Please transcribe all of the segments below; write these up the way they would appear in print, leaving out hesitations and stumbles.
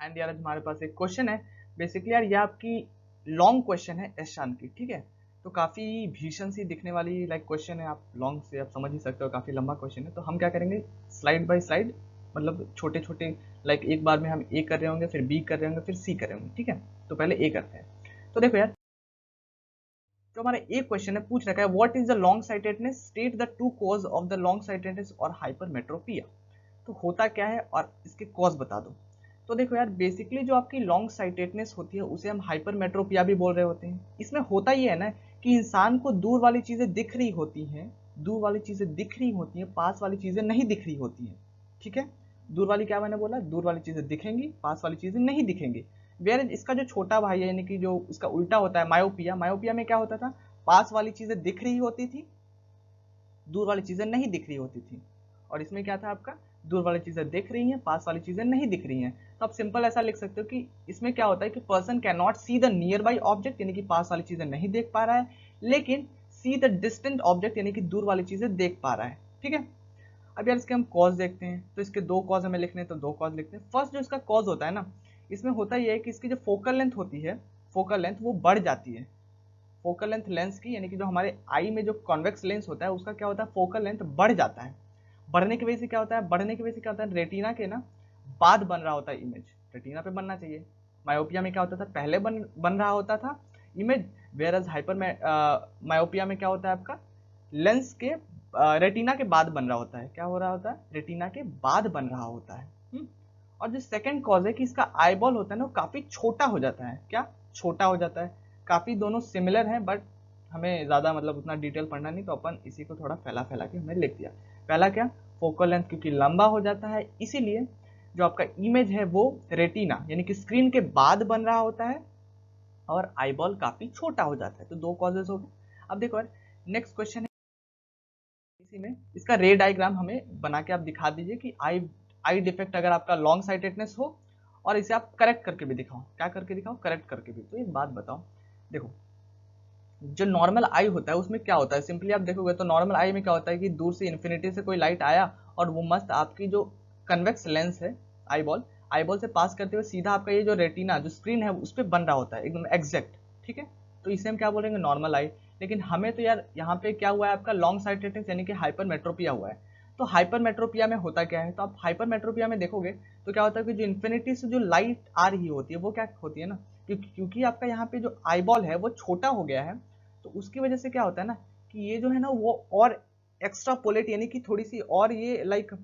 And यार हमारे पास एक क्वेश्चन है। बेसिकली यार ये आपकी लॉन्ग क्वेश्चन है ईशान की, ठीक है। तो काफ़ी भीषण सी दिखने वाली लाइक क्वेश्चन है, आप लॉन्ग से आप समझ ही सकते हो, काफ़ी लंबा क्वेश्चन है। तो हम क्या करेंगे, स्लाइड बाय स्लाइड, मतलब छोटे छोटे लाइक एक बार में हम ए कर रहे होंगे, फिर बी कर रहे होंगे, फिर सी कर रहे होंगे, ठीक है। तो पहले ए करते हैं। तो देखो यार, जो हमारा एक क्वेश्चन है पूछ रखा है, what is the long sightedness, state the two cause of the long sightedness और हाइपरमेट्रोपिया। तो होता क्या है और इसके कॉज बता दो। तो देखो यार, बेसिकली जो आपकी लॉन्ग साइटेडनेस होती है उसे हम हाइपरमेट्रोपिया भी बोल रहे होते हैं। इसमें होता ये है ना कि इंसान को दूर वाली चीजें दिख रही होती हैं, दूर वाली चीजें दिख रही होती हैं, पास वाली चीजें नहीं दिख रही होती हैं, ठीक है। दूर वाली, क्या मैंने बोला, दूर वाली चीजें दिखेंगी, पास वाली चीजें नहीं दिखेंगी। वेयर इसका जो छोटा भाई है, यानी कि जो इसका उल्टा होता है, मायोपिया। मायोपिया में क्या होता था, पास वाली चीजें दिख रही होती थी, दूर वाली चीजें नहीं दिख रही होती थी। और इसमें क्या था आपका, दूर वाली चीजें दिख रही हैं, पास वाली चीजें नहीं दिख रही हैं। तो आप सिंपल ऐसा लिख सकते हो कि इसमें क्या होता है कि person can not see the near by object, यानी कि पास वाली चीजें नहीं देख पा रहा है, लेकिन सी द डिस्टेंट ऑब्जेक्ट, यानी कि दूर वाली चीजें देख पा रहा है, ठीक है। अब यार इसके हम कॉज देखते हैं। तो इसके दो कॉज हमें लिखने हैं, तो दो कॉज लिखते हैं। फर्स्ट जो इसका कॉज होता है ना, इसमें होता यह है कि इसकी जो फोकल लेंथ होती है, फोकल लेंथ वो बढ़ जाती है। फोकल लेंथ लेंस की, यानी कि जो हमारे आई में जो कॉन्वेक्स लेंस होता है उसका क्या होता है, फोकल लेंथ बढ़ जाता है। बढ़ने की वजह से क्या होता है, बढ़ने की वजह से क्या होता है, रेटिना के ना बाद बन रहा होता है इमेज, रेटिना पे बनना चाहिए। मायोपिया में क्या होता था, पहले बन रहा होता था image, whereas hyper myopia में क्या होता है आपका, लेंस के रेटिना के बाद बन रहा होता है। क्या हो रहा होता है, रेटिना के बाद बन रहा होता है। और जो सेकंड कॉज है कि इसका आईबॉल होता है ना, वो काफी छोटा हो जाता है। क्या छोटा हो जाता है, काफी दोनों सिमिलर हैं, बट हमें ज्यादा मतलब उतना डिटेल पढ़ना नहीं, तो अपन इसी को थोड़ा फैला फैला के हमने लिख दिया। पहला क्या, फोकल लेंथ क्योंकि लंबा हो जाता है, इसीलिए जो आपका इमेज है वो रेटिना यानी कि स्क्रीन के बाद बन रहा होता है, और आईबॉल काफी छोटा हो जाता है। तो दो कॉजेज हो गए। अब देखो यार, नेक्स्ट क्वेश्चन है, इसी में इसका रे डायग्राम हमें बना के आप दिखा दीजिए कि आई आई डिफेक्ट अगर आपका लॉन्ग साइटेडनेस हो, और इसे आप करेक्ट करके भी दिखाओ। क्या करके दिखाओ, करेक्ट करके भी। तो एक बात बताओ, देखो जो नॉर्मल आई होता है उसमें क्या होता है, सिंपली आप देखोगे तो नॉर्मल आई में क्या होता है कि दूर से इन्फिनिटी से कोई लाइट आया, और वो मस्त आपकी जो कन्वेक्स लेंस है, आईबॉल, आईबॉल से पास करते हुए सीधा आपका ये जो रेटिना जो स्क्रीन है उस पर बन रहा होता है एकदम एग्जैक्ट, ठीक है। तो इसे हम क्या बोलेंगे, नॉर्मल आई। लेकिन हमें तो यार यहाँ पे क्या हुआ है, आपका लॉन्ग साइटेडनेस यानी कि हाइपरमेट्रोपिया हुआ है। तो हाइपरमेट्रोपिया में होता क्या है, तो आप हाइपरमेट्रोपिया में देखोगे तो क्या होता है कि जो इन्फिनिटी से जो लाइट आ रही होती है वो क्या होती है ना, क्योंकि आपका यहाँ पे जो आईबॉल है वो छोटा हो गया है, तो उसकी वजह से क्या होता है ना कि ये जो है ना वो और एक्स्ट्रापोलेट, यानी कि थोड़ी सी और ये लाइक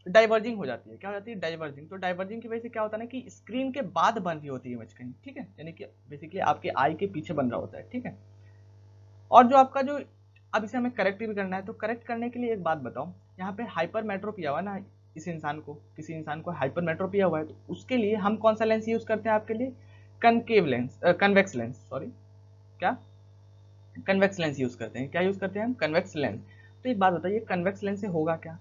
डाइवर्जिंग हो जाती है। क्या हो जाती है, डाइवर्जिंग। तो डाइवर्जिंग की वजह से क्या होता है ना कि स्क्रीन के बाद बन रही होती है इमेज कहीं, ठीक है, यानी कि बेसिकली आपके आई के पीछे बन रहा होता है, ठीक है। और जो आपका जो, अब इसे हमें करेक्ट भी करना है, तो करेक्ट करने के लिए एक बात बताओ, यहाँ पे हाइपरमेट्रोपिया हुआ ना, इस इंसान को, किसी इंसान को हाइपरमेट्रोपिया हुआ है, तो उसके लिए हम कौन सा लेंस यूज करते हैं आपके लिए, concave lens, convex lens, sorry, क्या, कन्वेक्स लेंस यूज करते हैं। क्या यूज करते हैं हम, कन्वेक्स लेंस। तो एक बात बताइए, कन्वेक्स लेंस से होगा क्या,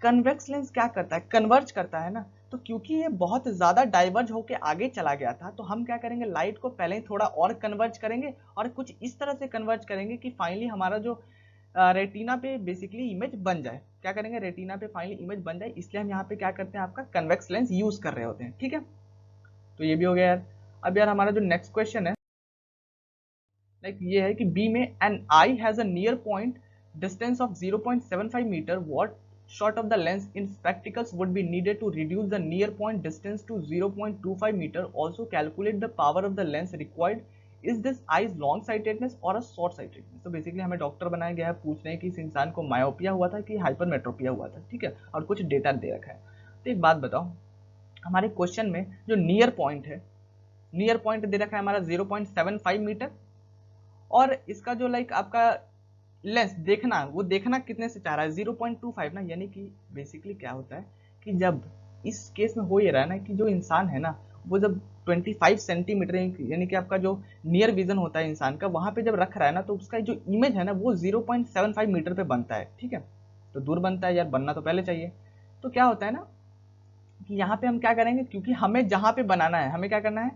कन्वेक्स लेंस क्या करता है, कन्वर्ज करता है ना। तो क्योंकि ये बहुत ज्यादा डाइवर्ज होकर आगे चला गया था, तो हम क्या करेंगे, लाइट को पहले ही थोड़ा और कन्वर्ज करेंगे, और कुछ इस तरह से कन्वर्ज करेंगे कि फाइनली हमारा जो रेटिना पे बेसिकली इमेज बन जाए। क्या करेंगे, रेटिना पे फाइनली इमेज बन जाए, इसलिए हम यहाँ पे क्या करते हैं, आपका कन्वेक्स लेंस यूज कर रहे होते हैं, ठीक है। तो ये भी हो गया यार। अब यार हमारा जो नेक्स्ट क्वेश्चन है, लाइक ये है कि बी में an eye has a near point distance of 0.75 meter, what short of the lens in spectacles would be needed to reduce the near point distance to 0.25 meter, also calculate the power of the lens required, is this eyes long sightedness or a short sightedness। तो basically हमें doctor बनाया गया है पूछने हैं कि इस इंसान को मायोपिया हुआ था कि हाइपरमेट्रोपिया हुआ था, ठीक है, और कुछ डेटा दे रखा है। तो एक बात बताओ, हमारे क्वेश्चन में जो नियर पॉइंट है, नियर पॉइंट दे रखा है हमारा 0.75 मीटर, और इसका जो लाइक आपका लेंस देखना, वो देखना कितने से चाह रहा है, 0.25 ना, यानी कि बेसिकली क्या होता है कि जब इस केस में हो ये रहा है ना कि जो इंसान है ना वो जब 25 सेंटीमीटर यानी कि आपका जो नियर विजन होता है इंसान का, वहां पे जब रख रहा है ना, तो उसका जो इमेज है ना वो 0.75 मीटर पे बनता है, ठीक है। तो दूर बनता है यार, बनना तो पहले चाहिए। तो क्या होता है ना कि यहाँ पे हम क्या करेंगे, क्योंकि हमें जहां पे बनाना है, हमें क्या करना है,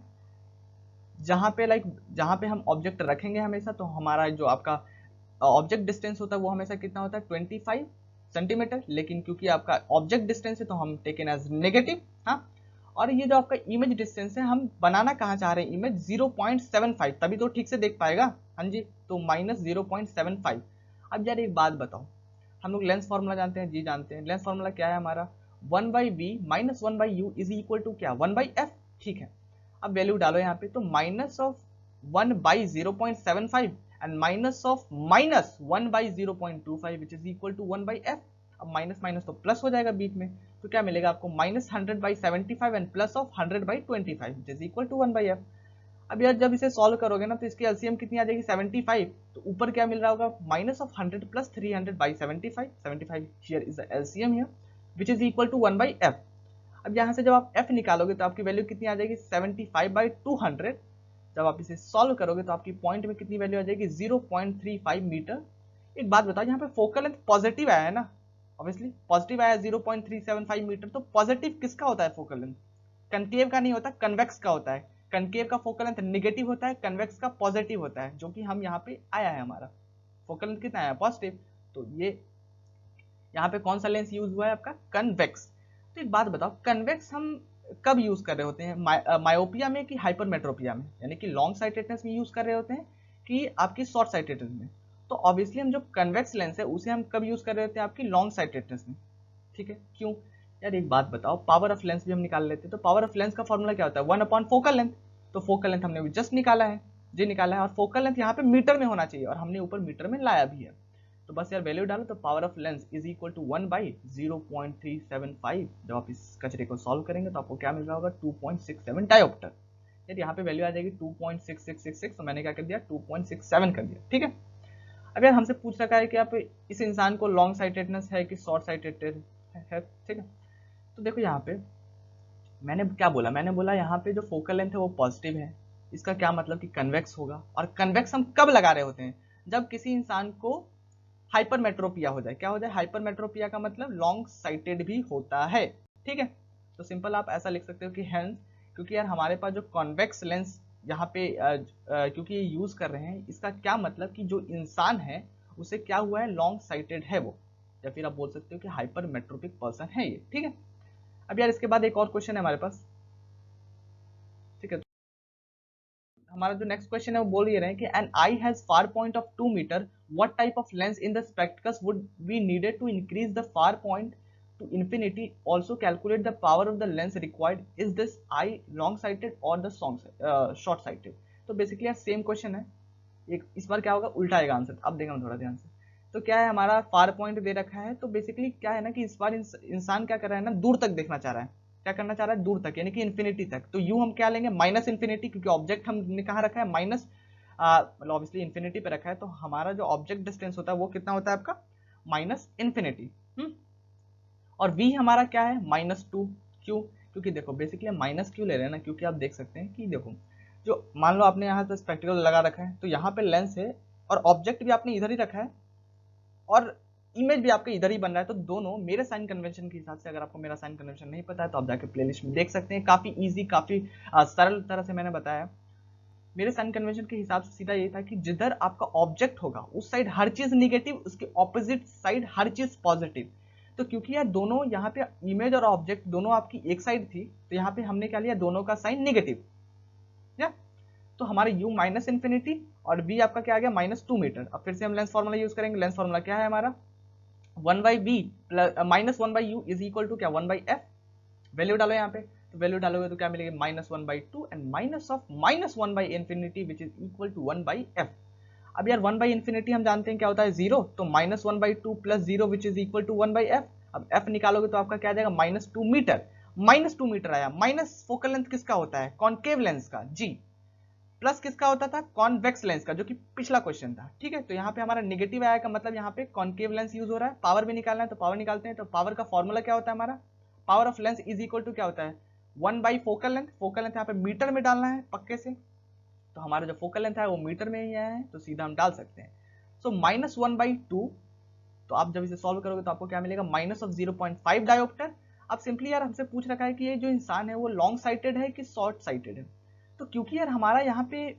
जहां पे लाइक जहां पे हम ऑब्जेक्ट रखेंगे हमेशा, तो हमारा जो आपका ऑब्जेक्ट डिस्टेंस होता है वो हमेशा कितना होता है, 25 सेंटीमीटर। लेकिन क्योंकि आपका ऑब्जेक्ट डिस्टेंस है तो हम टेकन एज नेगेटिव, हाँ। और ये जो आपका इमेज डिस्टेंस है, हम बनाना कहाँ चाह रहे हैं इमेज 0.75, तभी तो ठीक से देख पाएगा। हाँ जी, तो माइनस 0.75। अब यार एक बात बताओ, हम लोग लेंस फॉर्मूला जानते हैं, जी जानते हैं। लेंस फॉर्मूला क्या है हमारा, 1/v minus 1/u is equal to क्या, 1/f। ठीक है, अब वैल्यू डालो यहाँ पे, तो minus of 1/0.75 and minus of minus 1/0.25 which is equal to 1/f। अब माइनस माइनस तो प्लस हो जाएगा बीच में, तो क्या मिलेगा आपको, minus 100/75 and plus of 100/25 which is equal to 1/f। अब यार जब इसे सॉल्व करोगे ना, तो इसकी एलसीएम कितनी आ जाएगी, 75। तो ऊपर क्या मिल रहा होगा, minus of 100 plus 300/75, 75 here is the LCM here which is equal to 1/f। अब यहाँ से जब आप f निकालोगे तो आपकी वैल्यू कितनी आ जाएगी, 75/200। जब आप इसे सॉल्व करोगे तो आपकी पॉइंट में कितनी वैल्यू आ जाएगी, 0.35 मीटर। एक बात बताओ, यहाँ पे फोकल लेंथ पॉजिटिव आया है ना, ऑब्वियसली पॉजिटिव आया 0.375 मीटर, तो पॉजिटिव किसका होता है फोकल लेंथ, कनकेव का नहीं होता, कन्वेक्स का होता है। कनकेव का फोकल लेंथ नेगेटिव होता है, कन्वेक्स का पॉजिटिव होता है, जो कि हम यहाँ पे आया है, हमारा फोकल लेंथ कितना आया, पॉजिटिव। तो ये यहाँ पे कौन सा लेंस यूज हुआ है आपका, कन्वेक्स। तो एक बात बताओ, कन्वेक्स हम कब यूज कर रहे होते हैं, मायोपिया में कि हाइपरमेट्रोपिया में, यानी कि लॉन्ग साइटेडनेस में यूज कर रहे होते हैं कि आपकी शॉर्ट साइटेडनेस में। तो ऑब्वियसली हम जो कन्वेक्स लेंस है उसे हम कब यूज कर रहे होते हैं, आपकी लॉन्ग साइटेडनेस में। ठीक है, क्यों यार, एक बात बताओ, पावर ऑफ लेंस भी हम निकाल लेते हैं, तो पावर ऑफ लेंस का फॉर्मूला क्या होता है, 1/फोकल लेंथ। तो फोकल लेंथ हमने जस्ट निकाला है, जी निकाला है, और फोकल लेंथ यहाँ पे मीटर में होना चाहिए, और हमने ऊपर मीटर में लाया भी है। तो बस यार वैल्यू डालो, तो power of lens is equal to 1/0.375। जब आप इस कचरे को सॉल्व करेंगे तो आपको क्या मिल रहा होगा, 2.67 डायोप्टर। यार यहाँ पे वैल्यू आ जाएगी 2.6666, तो मैंने क्या कर दिया, 2.67 कर दिया। ठीक है, अब यार हमसे पूछ रखा है कि आप इस इंसान को लॉन्ग साइटेडनेस है कि शॉर्ट साइटेड है। ठीक है, तो देखो यहाँ पे मैंने क्या बोला, मैंने बोला यहाँ पे जो फोकल लेंथ है वो पॉजिटिव है, इसका क्या मतलब कि कन्वेक्स होगा। और कन्वेक्स हम कब लगा रहे होते हैं, जब किसी इंसान को हाइपरमेट्रोपिया हो जाए। क्या हो जाए, हाइपरमेट्रोपिया का मतलब लॉन्ग साइटेड भी होता है। ठीक है, तो सिंपल आप ऐसा लिख सकते हो कि हेंस, क्योंकि यार हमारे पास जो कॉन्वेक्स लेंस यहाँ पे क्योंकि ये यूज कर रहे हैं, इसका क्या मतलब कि जो इंसान है उसे क्या हुआ है, लॉन्ग साइटेड है वो, या फिर आप बोल सकते हो कि हाइपरमेट्रोपिक पर्सन है ये। ठीक है, अब यार इसके बाद एक और क्वेश्चन है हमारे पास। ठीक है, हमारा जो नेक्स्ट क्वेश्चन है वो बोल ये रहे हैं कि an eye has far point of 2 metre, what type of lens in the spectacles would be needed to increase the far point to infinity, also calculate the power of the lens required, is this eye long sighted और the short sighted. तो basically यार same question है, एक इस बार क्या होगा, उल्टा आएगा आंसर। अब देखना थोड़ा ध्यान से। तो क्या है, हमारा फार पॉइंट दे रखा है, तो बेसिकली क्या है ना कि इस बार इंसान क्या कर रहा है ना, दूर तक देखना चाह रहा है। क्या करना चाह रहा है, दूर तक, यानी कि इन्फिनिटी तक। तो यू हम क्या लेंगे, माइनस इन्फिनिटी, क्योंकि ऑब्जेक्ट हमने कहाँ रखा है, माइनस मतलब ऑब्वियसली इन्फिनिटी पे रखा है, तो हमारा जो ऑब्जेक्ट डिस्टेंस होता है वो कितना होता है आपका, माइनस इन्फिनिटी। और v हमारा क्या है, -2। क्यों, क्योंकि देखो बेसिकली हम माइनस क्यों ले रहे हैं ना, क्योंकि आप देख सकते हैं कि देखो, जो मान लो आपने यहाँ पे स्पेक्टिकल लगा रखा है, तो यहाँ पे लेंस है और ऑब्जेक्ट भी आपने इधर ही रखा है, और इमेज भी आपका इधर ही बन रहा है। तो दोनों मेरे साइन कन्वेंशन के हिसाब से, अगर आपको मेरा साइन कन्वेंशन नहीं पता है तो आप जाके प्लेलिस्ट में देख सकते हैं, काफी इजी, काफी सरल तरह से मैंने बताया। मेरे साइन कन्वेंशन के हिसाब से सीधा ये था कि जिधर आपका ऑब्जेक्ट होगा उस साइड हर चीज निगेटिव, उसके ऑपोजिट साइड हर चीज पॉजिटिव। तो क्योंकि यार दोनों यहाँ पे इमेज और ऑब्जेक्ट दोनों आपकी एक साइड थी, तो यहाँ पे हमने क्या लिया, दोनों का साइन निगेटिव। या तो हमारे u माइनस इन्फिनिटी और v आपका क्या आ गया, -2 मीटर। अब फिर से हम लेंस फॉर्मूला यूज करेंगे। लेंस फॉर्मूला क्या है हमारा, 1/v minus 1/u is equal to क्या, 1/f। वैल्यू डालो यहाँ पे, तो वैल्यू डालोगे तो क्या मिलेगी, -1/2 एंड माइनस ऑफ -1/इन्फिनिटी which is equal to 1/f। अब यार 1/इन्फिनिटी हम जानते हैं क्या होता है, 0, तो -1/2 plus 0 which is equal to 1/f। अब f निकालोगे तो आपका क्या आ जाएगा, -2 मीटर। -2 मीटर आया, माइनस फोकल लेंथ किसका होता है, कॉन्केव लेंस का, जी, प्लस किसका होता था, कॉन्वेक्स लेंस का, जो कि पिछला क्वेश्चन था। ठीक है, तो यहाँ पे हमारा नेगेटिव आया का मतलब यहाँ पे कॉन्केव लेंस यूज हो रहा है। पावर भी निकालना है तो पावर निकालते हैं। तो पावर का फॉर्मूला क्या होता है हमारा, power of lens is equal to क्या होता है, 1/फोकल लेंथ। फोकल लेंथ यहाँ पे मीटर में डालना है पक्के से, तो हमारा जो फोकल लेंथ है वो मीटर में ही आया है, तो सीधा हम डाल सकते हैं। सो -1/2, तो आप जब इसे सॉल्व करोगे तो आपको क्या मिलेगा, माइनस ऑफ 0.5 डायोप्टर। अब सिंपली यार हमसे पूछ रखा है कि ये जो इंसान है वो लॉन्ग साइटेड है कि शॉर्ट साइटेड है। तो क्योंकि यार हमारा यहाँ पे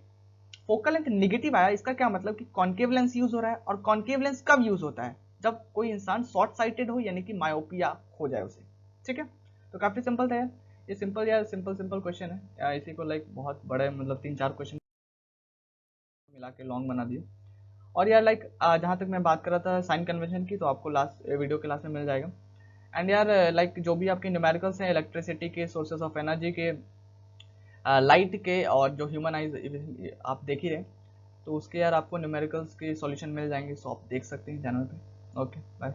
फोकल लेंथ नेगेटिव आया, इसका क्या मतलब कि कॉन्केव लेंस यूज हो रहा है। और कॉन्केव लेंस कब यूज होता है, जब कोई इंसान शॉर्ट साइटेड हो, यानी कि मायोपिया हो जाए उसे। ठीक है, तो काफी सिंपल था यार। ये सिंपल यार, सिंपल सिंपल क्वेश्चन है यार, इसी को लाइक बहुत बड़े मतलब 3-4 क्वेश्चन मिला के लॉन्ग बना दिए। और यार लाइक जहाँ तक मैं बात कर रहा था साइन कन्वेंशन की, तो आपको लास्ट वीडियो क्लास में मिल जाएगा। एंड यार लाइक जो भी आपके न्यूमेरिकल्स हैं इलेक्ट्रिसिटी के, सोर्सेस ऑफ एनर्जी के, लाइट के, और जो ह्यूमन आइज आप देख ही रहे, तो उसके यार आपको न्यूमेरिकल्स के सॉल्यूशन मिल जाएंगे, सो आप देख सकते हैं चैनल पे। Okay bye.